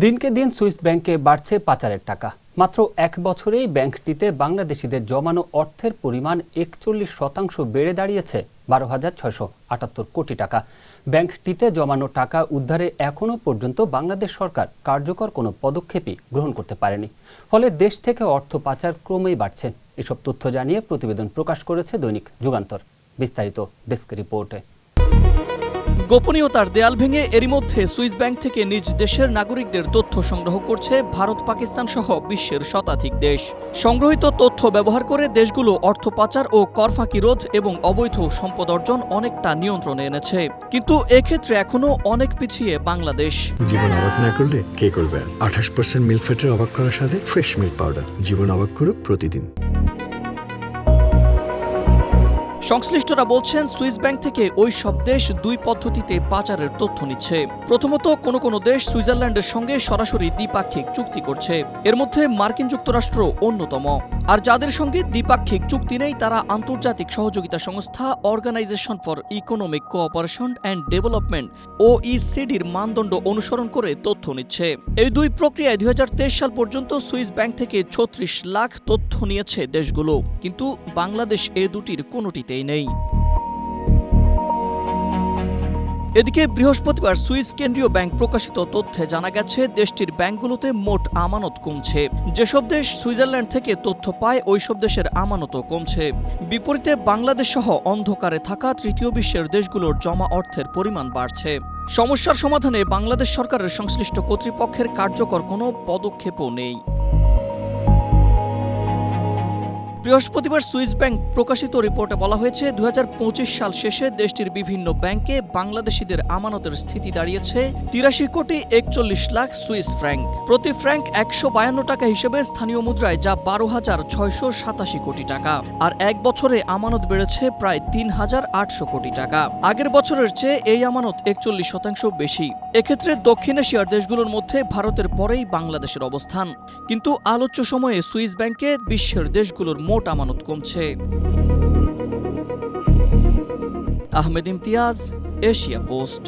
দিনকে দিন সুইস ব্যাংকে বাড়ছে পাচারের টাকা। মাত্র এক বছরেই ব্যাংকটিতে বাংলাদেশিদের জমানো অর্থের পরিমাণ ৪১% বেড়ে দাঁড়িয়েছে ১২,৬৭৮ কোটি টাকা। ব্যাংকটিতে জমানো টাকা উদ্ধারে এখনও পর্যন্ত বাংলাদেশ সরকার কার্যকর কোনো পদক্ষেপই গ্রহণ করতে পারেনি। ফলে দেশ থেকে অর্থ পাচার ক্রমেই বাড়ছে। এসব তথ্য জানিয়ে প্রতিবেদন প্রকাশ করেছে দৈনিক যুগান্তর। বিস্তারিত ডেস্ক রিপোর্টে। গোপনীয়তার দেয়াল ভেঙে এরই মধ্যে সুইস ব্যাংক থেকে নিজ দেশের নাগরিকদের তথ্য সংগ্রহ করছে ভারত, পাকিস্তান সহ বিশ্বের শতাধিক দেশ। সংগ্রহীত তথ্য ব্যবহার করে দেশগুলো অর্থ পাচার ও কর ফাঁকি রোধ এবং অবৈধ সম্পদ অর্জন অনেকটা নিয়ন্ত্রণে এনেছে। কিন্তু এক্ষেত্রে এখনো অনেক পিছিয়ে বাংলাদেশ। জীবন অবাক না করলে কে করবে? 28% মিল্ক ফ্যাটের অবাক করার সাথে ফ্রেশ মিল্ক পাউডার। জীবন অবাক করুক প্রতিদিন। সংশ্লিষ্টরা বলছেন, সুইস ব্যাংক থেকে ওই সব দেশ দুই পদ্ধতিতে পাচারের তথ্য নিচ্ছে। প্রথমত, কোনো দেশ সুইজারল্যান্ডের সঙ্গে সরাসরি দ্বিপাক্ষিক চুক্তি করছে। এর মধ্যে মার্কিন যুক্তরাষ্ট্র অন্যতম। আর যাদের সঙ্গে দ্বিপাক্ষিক চুক্তি নেই তারা আন্তর্জাতিক সহযোগিতা সংস্থা organisation for economic cooperation and development OECDর মানদণ্ড অনুসরণ করে তথ্য নিচ্ছে। এই দুই প্রক্রিয়ায় ২০২৩ সাল পর্যন্ত সুইস ব্যাংক থেকে ৩৬ লাখ তথ্য নিয়েছে দেশগুলো। কিন্তু বাংলাদেশ এ দুটির কোনোটিতে নেই। এদিকে বৃহস্পতিবার সুইস কেন্দ্রীয় ব্যাংক প্রকাশিত তথ্যে জানা গেছে, দেশটির ব্যাংকগুলোতে মোট আমানত কমছে। যেসব দেশ সুইজারল্যান্ড থেকে তথ্য পায় ওইসব দেশের আমানতও কমছে। বিপরীতে বাংলাদেশ সহ অন্ধকারে থাকা তৃতীয় বিশ্বের দেশগুলোর জমা অর্থের পরিমাণ বাড়ছে। সমস্যার সমাধানে বাংলাদেশ সরকারের সংশ্লিষ্ট কর্তৃপক্ষের কার্যকর কোনো পদক্ষেপও নেই। বৃহস্পতিবার সুইস ব্যাংক প্রকাশিত রিপোর্টে বলা হয়েছে, ২০২৫ সাল শেষে দেশটির বিভিন্ন ব্যাংকে বাংলাদেশিদের আমানতের স্থিতি দাঁড়িয়েছে ৮৩,৪১ লাখ সুইস ফ্র্যাঙ্ক। প্রতি ফ্র্যাঙ্ক ১৫২ টাকা হিসেবে স্থানীয় মুদ্রায়, যা ১২,৬৮৭ কোটি টাকা। আর এক বছরে আমানত বেড়েছে প্রায় ৩,৮০০ কোটি টাকা। আগের বছরের চেয়ে এই আমানত ৪১% বেশি। এক্ষেত্রে দক্ষিণ এশিয়ার দেশগুলোর মধ্যে ভারতের পরেই বাংলাদেশের অবস্থান। কিন্তু আলোচ্য সময়ে সুইস ব্যাংকে বিশ্বের দেশগুলোর মোট আমানত কমছে। Ahmed Imtiaz, Asia post.